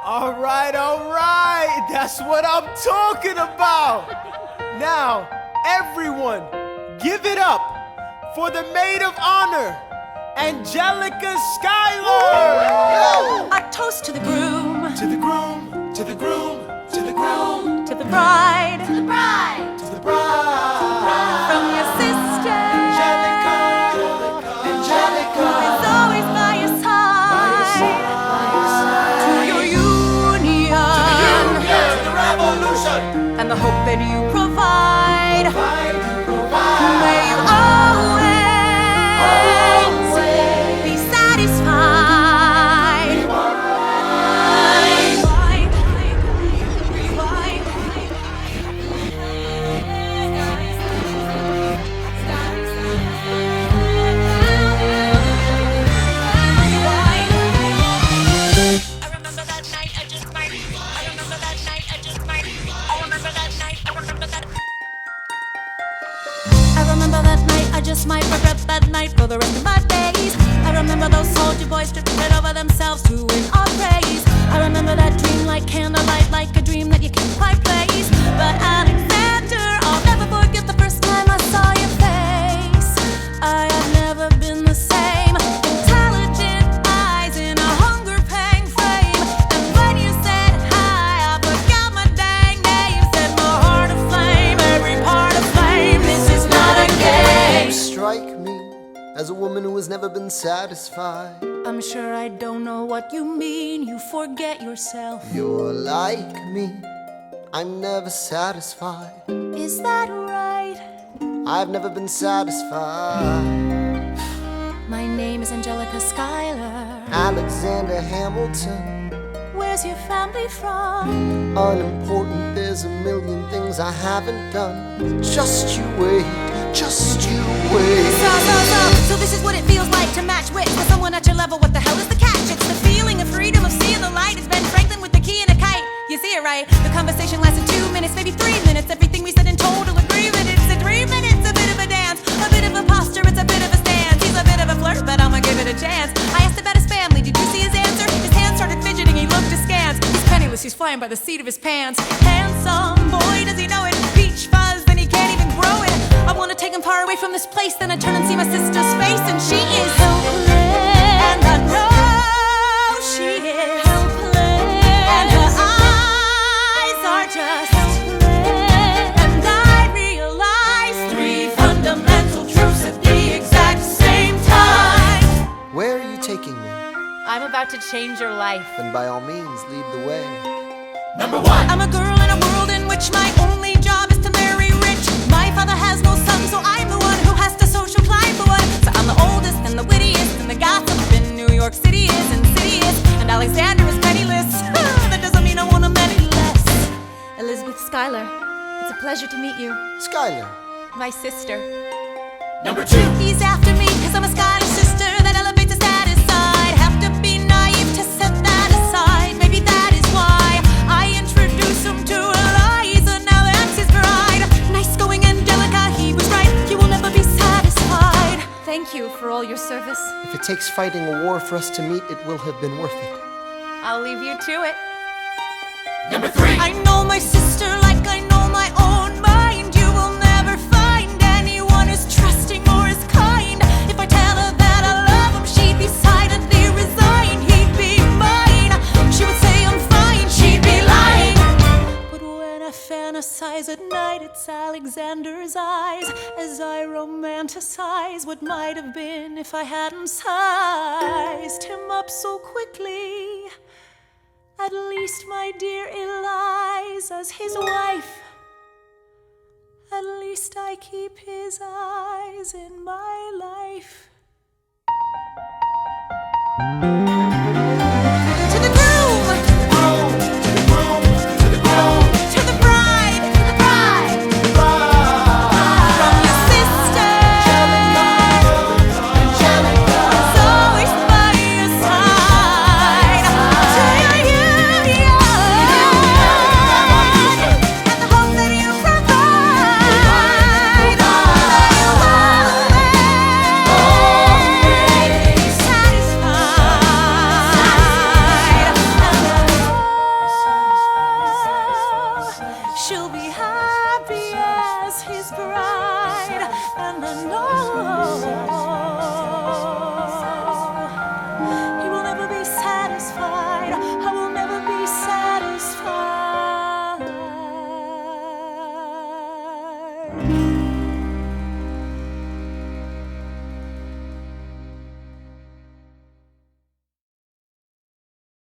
All right, that's what I'm talking about. Now, everyone, give it up for the maid of honor, Angelica Schuyler. A toast to the groom, To the groom, to the groom, to the groom, to the bride, to the bride, from your sister, Angelica, Angelica, is always by your side, to your union, to the revolution, and the hope that you provide. May you always be satisfied. I remember that night, I just might regret that night for the rest of my days. I remember those soldier boys tripping over themselves to win our praise. I remember that dream like candlelight, like a dream that you can't quite place. But Alexander, I'll never forget the first time I saw your face. I have never been the same. Intelligent eyes in a hunger pang frame. And when you said hi, I forgot my dang name. Set my heart aflame, every part aflame. This is not a game. You strike me as a woman who has never been satisfied. I'm sure I don't know what you mean. You forget yourself. You're like me, I'm never satisfied. Is that right? I've never been satisfied. My name is Angelica Schuyler. Alexander Hamilton, Where's your family from? unimportant, there's a million things I haven't done. Just you wait, just you wait. So this is what it feels like to match wits with someone at your level. What the hell is the catch? It's the feeling of freedom, of seeing the light. It's Ben Franklin with the key and a kite. You see it right? The conversation lasted 2 minutes, maybe 3 minutes. Everything we said in total agreement. It's a dream and it's a bit of a dance, a bit of a posture, it's a bit of a stance. He's a bit of a flirt, but I'ma give it a chance. I asked about his family, did you see his answer? His hands started fidgeting, he looked askance. He's penniless, he's flying by the seat of his pants. Handsome boy, does he know it? Peach fuzz, then he can't even grow it. I wanna take him far away from this place. Then I turn and see my sister's face, and she is helpless. And I know she is helpless. And her eyes are just helpless. And I realize 3 fundamental truths at the exact same time. Where are you taking me? I'm about to change your life. Then by all means, lead the way. number one. I'm a girl in a world in which my only job is to marry rich. My father has no son, so I'm the one who has to social climb the one. So I'm the oldest and the wittiest, and the gossip in New York City is insidious. And Alexander is penniless. That doesn't mean I want him any less. Elizabeth Schuyler, it's a pleasure to meet you. Schuyler, My sister. Number two. He's after me, cause I'm a Schuyler sister that elevates the status side. Have to be naive to set that aside. Maybe that is why I introduce him to Eliza. Now that's his bride. Nice going, Angelica, he was right. You will never be satisfied. Thank you for all your service. if it takes fighting a war for us to meet, it will have been worth it. I'll leave you to it. Number three. I know my sister like I know my own mind. You will never find anyone as trusting or as kind. If I tell her that I love him, she'd be silently resigned. He'd be mine. She would say I'm fine. She'd be lying. But when I fantasize at night, it's Alexander's eyes as I romanticize what might have been if I hadn't sized him up so quickly. At least, my dear Eliza's his wife. At least I keep his eyes in my life. To the groom, To the groom, to the groom, to the bride, from your sister, is always by your side. To your union, and the hope that you provide. May you always be satisfied. I know